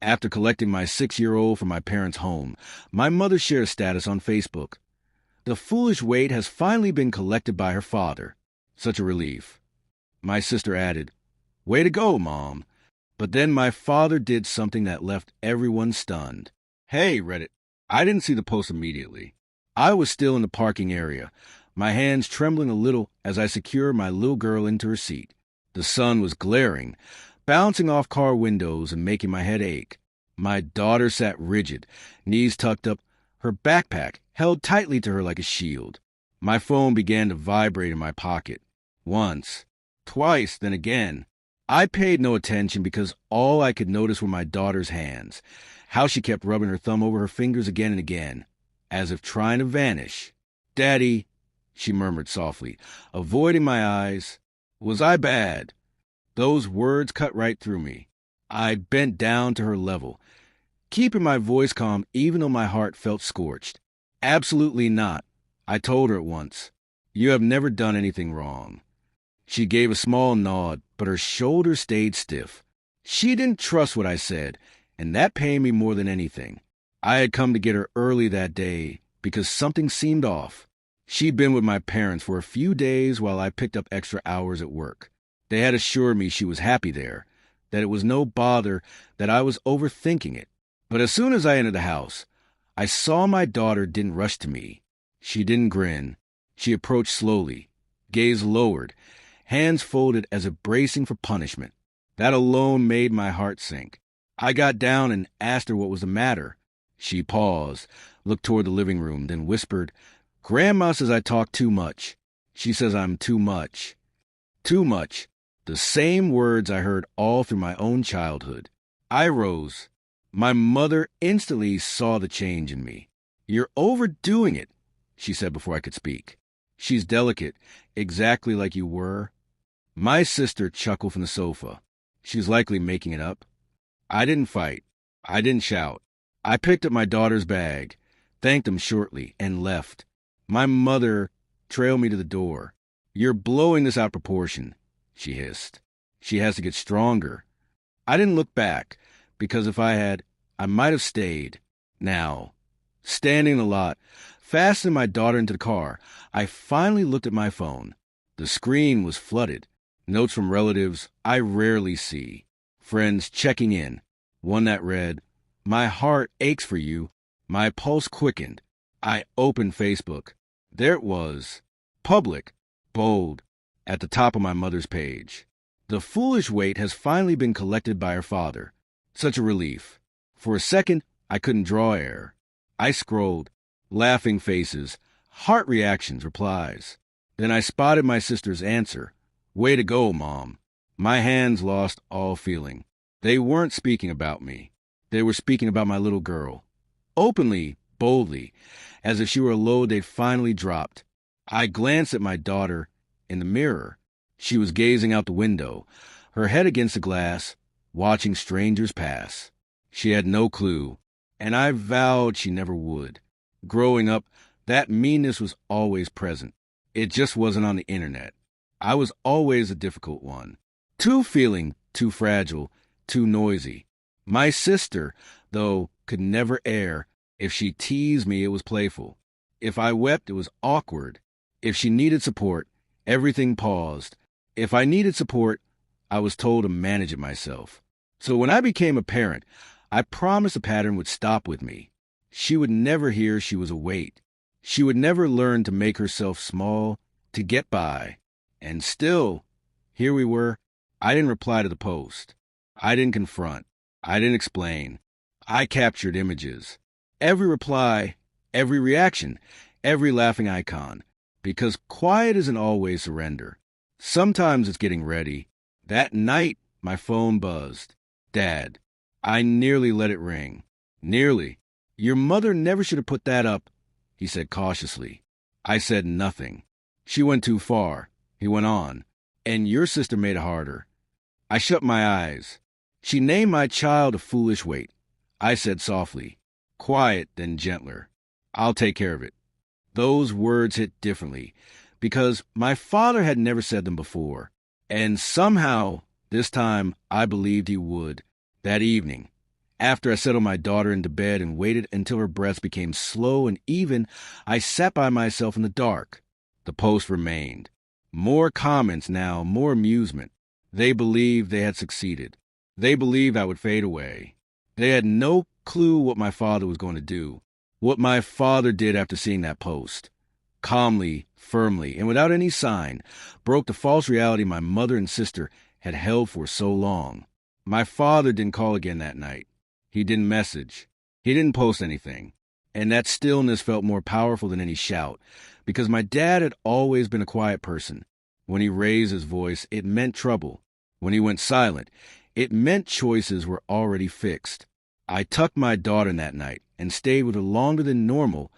After collecting my 6-year-old from my parents' home, my mother shared a status on Facebook. The foolish weight has finally been collected by her father. Such a relief. My sister added, "Way to go, Mom." But then my father did something that left everyone stunned. Hey, Reddit. I didn't see the post immediately. I was still in the parking area, my hands trembling a little as I secured my little girl into her seat. The sun was glaring, bouncing off car windows and making my head ache. My daughter sat rigid, knees tucked up, her backpack held tightly to her like a shield. My phone began to vibrate in my pocket. Once, twice, then again. I paid no attention because all I could notice were my daughter's hands, how she kept rubbing her thumb over her fingers again and again, as if trying to vanish. "Daddy," she murmured softly, avoiding my eyes. Was I bad? Those words cut right through me. I bent down to her level, keeping my voice calm even though my heart felt scorched. "Absolutely not," I told her at once. "You have never done anything wrong." She gave a small nod, but her shoulders stayed stiff. She didn't trust what I said, and that pained me more than anything. I had come to get her early that day because something seemed off. She'd been with my parents for a few days while I picked up extra hours at work. They had assured me she was happy there, that it was no bother, that I was overthinking it. But as soon as I entered the house, I saw my daughter didn't rush to me. She didn't grin. She approached slowly, gaze lowered, hands folded as if bracing for punishment. That alone made my heart sink. I got down and asked her what was the matter. She paused, looked toward the living room, then whispered, "Grandma says I talk too much. She says I'm too much." Too much. The same words I heard all through my own childhood. I rose. My mother instantly saw the change in me. "You're overdoing it," she said before I could speak. "She's delicate, exactly like you were." My sister chuckled from the sofa. She's likely making it up. I didn't fight. I didn't shout. I picked up my daughter's bag, thanked them shortly, and left. My mother trailed me to the door. "You're blowing this out of proportion," she hissed. "She has to get stronger." I didn't look back, because if I had, I might have stayed. Now, standing in the lot, fastening my daughter into the car, I finally looked at my phone. The screen was flooded. Notes from relatives I rarely see. Friends checking in. One that read, "My heart aches for you." My pulse quickened. I opened Facebook. There it was. Public. Bold. At the top of my mother's page. "The foolish weight has finally been collected by her father." Such a relief. For a second, I couldn't draw air. I scrolled. Laughing faces. Heart reactions, replies. Then I spotted my sister's answer. "Way to go, Mom." My hands lost all feeling. They weren't speaking about me. They were speaking about my little girl. Openly, boldly, as if she were a load they'd finally dropped. I glanced at my daughter in the mirror. She was gazing out the window, her head against the glass, watching strangers pass. She had no clue, and I vowed she never would. Growing up, that meanness was always present. It just wasn't on the internet. I was always a difficult one. Too feeling, too fragile, too noisy. My sister, though, could never err. If she teased me, it was playful. If I wept, it was awkward. If she needed support, everything paused. If I needed support, I was told to manage it myself. So when I became a parent, I promised the pattern would stop with me. She would never hear she was a weight. She would never learn to make herself small, to get by. And still, here we were. I didn't reply to the post. I didn't confront. I didn't explain. I captured images. Every reply, every reaction, every laughing icon. Because quiet isn't always surrender. Sometimes it's getting ready. That night, my phone buzzed. "Dad." I nearly let it ring. Nearly. "Your mother never should have put that up," he said cautiously. I said nothing. "She went too far," he went on. "And your sister made it harder." I shut my eyes. "She named my child a foolish weight." I said softly, quiet then gentler. "I'll take care of it." Those words hit differently, because my father had never said them before. And somehow, this time, I believed he would. That evening, After I settled my daughter into bed and waited until her breaths became slow and even, I sat by myself in the dark. The post remained. More comments now, more amusement. They believed they had succeeded. They believed I would fade away. They had no clue what my father was going to do, what my father did after seeing that post. Calmly, firmly, and without any sign, broke the false reality my mother and sister had held for so long. My father didn't call again that night. He didn't message. He didn't post anything. And that stillness felt more powerful than any shout, because my dad had always been a quiet person. When he raised his voice, it meant trouble. When he went silent, it meant choices were already fixed. I tucked my daughter in that night and stayed with her longer than normal,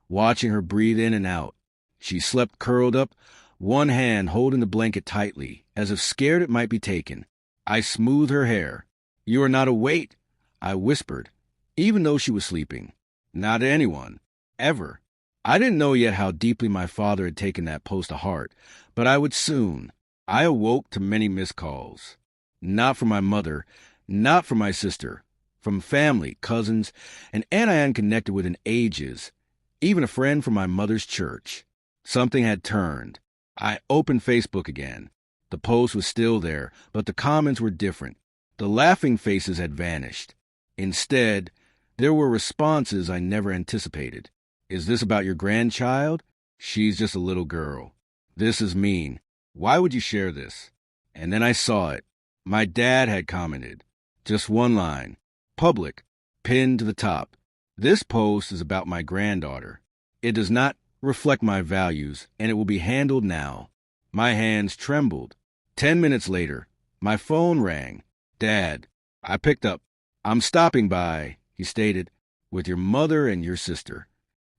watching her breathe in and out. She slept curled up, one hand holding the blanket tightly, as if scared it might be taken. I smoothed her hair. "You are not a weight," I whispered, even though she was sleeping. Not to anyone. Ever. I didn't know yet how deeply my father had taken that post to heart, but I would soon. I awoke to many missed calls. Not from my mother, not from my sister, from family, cousins, an aunt I hadn't connected with in ages, even a friend from my mother's church. Something had turned. I opened Facebook again. The post was still there, but the comments were different. The laughing faces had vanished. Instead, there were responses I never anticipated. "Is this about your grandchild? She's just a little girl. This is mean. Why would you share this?" And then I saw it. My dad had commented. Just one line. Public. Pinned to the top. "This post is about my granddaughter. It does not reflect my values, and it will be handled now." My hands trembled. 10 minutes later, my phone rang. "Dad." I picked up. "I'm stopping by," he stated, "with your mother and your sister."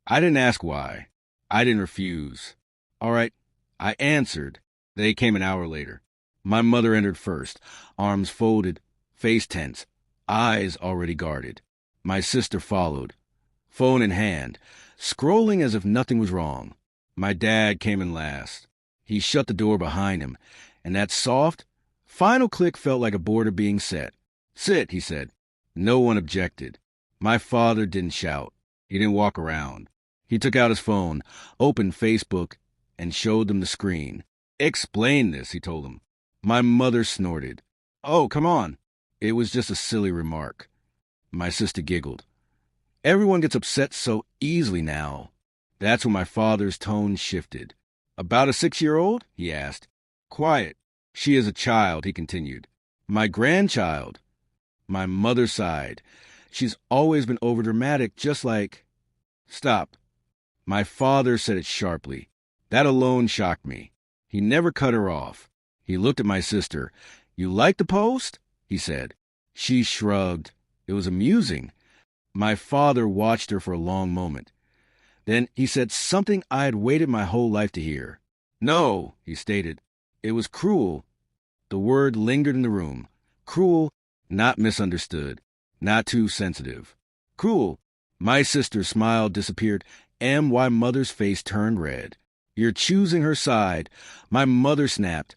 I didn't ask why. I didn't refuse. "All right," I answered. They came an hour later. My mother entered first, arms folded, face tense, eyes already guarded. My sister followed, phone in hand, scrolling as if nothing was wrong. My dad came in last. He shut the door behind him, and that soft, final click felt like a border being set. "Sit," he said. No one objected. My father didn't shout. He didn't walk around. He took out his phone, opened Facebook, and showed them the screen. "Explain this," he told them. My mother snorted. "Oh, come on." It was just a silly remark. My sister giggled. "Everyone gets upset so easily now." That's when my father's tone shifted. "About a 6-year-old?" he asked. "Quiet. She is a child," he continued. "My grandchild." My mother sighed. "She's always been overdramatic, just like—" "Stop." My father said it sharply. That alone shocked me. He never cut her off. He looked at my sister. "You like the post?" he said. She shrugged. It was amusing. My father watched her for a long moment. Then he said something I had waited my whole life to hear. "No," he stated. "It was cruel." The word lingered in the room. Cruel, not misunderstood, not too sensitive. Cruel. My sister's smile disappeared, and my mother's face turned red. "You're choosing her side," my mother snapped,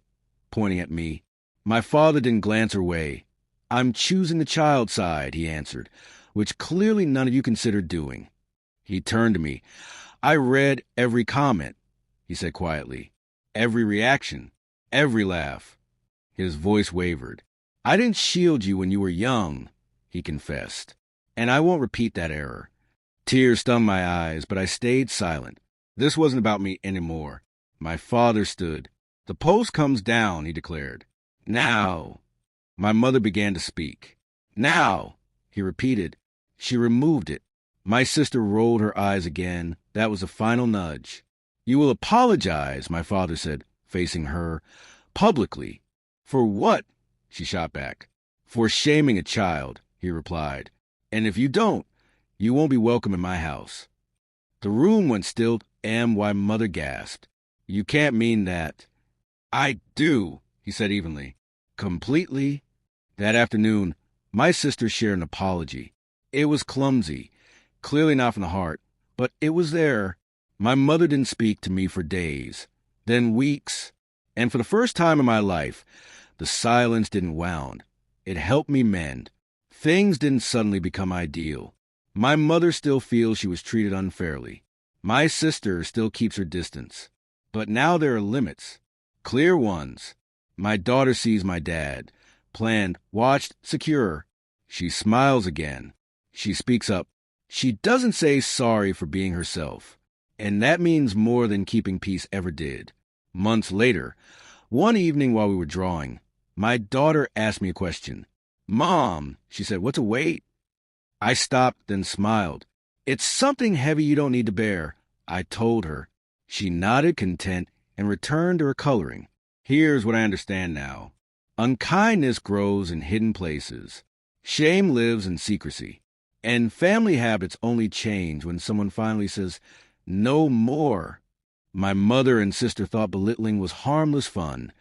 pointing at me. My father didn't glance her way. "I'm choosing the child's side," he answered, "which clearly none of you considered doing." He turned to me. "I read every comment," he said quietly. "Every reaction. Every laugh." His voice wavered. "I didn't shield you when you were young," he confessed. "And I won't repeat that error." Tears stung my eyes, but I stayed silent. This wasn't about me anymore. My father stood. "The post comes down," he declared. "Now." My mother began to speak. "Now," he repeated. She removed it. My sister rolled her eyes again. That was a final nudge. "You will apologize," my father said, facing her. "Publicly." "For what?" she shot back. "For shaming a child," he replied. "And if you don't, you won't be welcome in my house." The room went still, and my mother gasped. "You can't mean that." "I do," he said evenly. "Completely?" That afternoon, my sister shared an apology. It was clumsy, clearly not from the heart, but it was there. My mother didn't speak to me for days, then weeks, and for the first time in my life, the silence didn't wound. It helped me mend. Things didn't suddenly become ideal. My mother still feels she was treated unfairly. My sister still keeps her distance. But now there are limits. Clear ones. My daughter sees my dad. Planned, watched, secure. She smiles again. She speaks up. She doesn't say sorry for being herself. And that means more than keeping peace ever did. Months later, one evening while we were drawing, my daughter asked me a question. "Mom," she said, "what's a weight?" I stopped, then smiled. "It's something heavy you don't need to bear," I told her. She nodded content and returned to her coloring. Here's what I understand now. Unkindness grows in hidden places. Shame lives in secrecy. And family habits only change when someone finally says, "No more." My mother and sister thought belittling was harmless fun.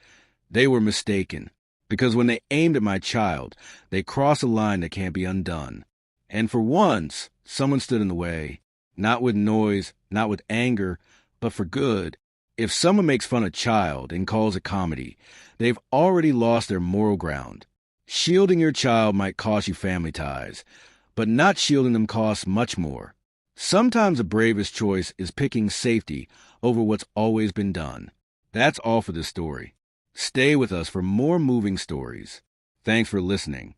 They were mistaken, because when they aimed at my child, they crossed a line that can't be undone. And for once, someone stood in the way, not with noise, not with anger, but for good. If someone makes fun of a child and calls it comedy, they've already lost their moral ground. Shielding your child might cost you family ties, but not shielding them costs much more. Sometimes the bravest choice is picking safety over what's always been done. That's all for this story. Stay with us for more moving stories. Thanks for listening.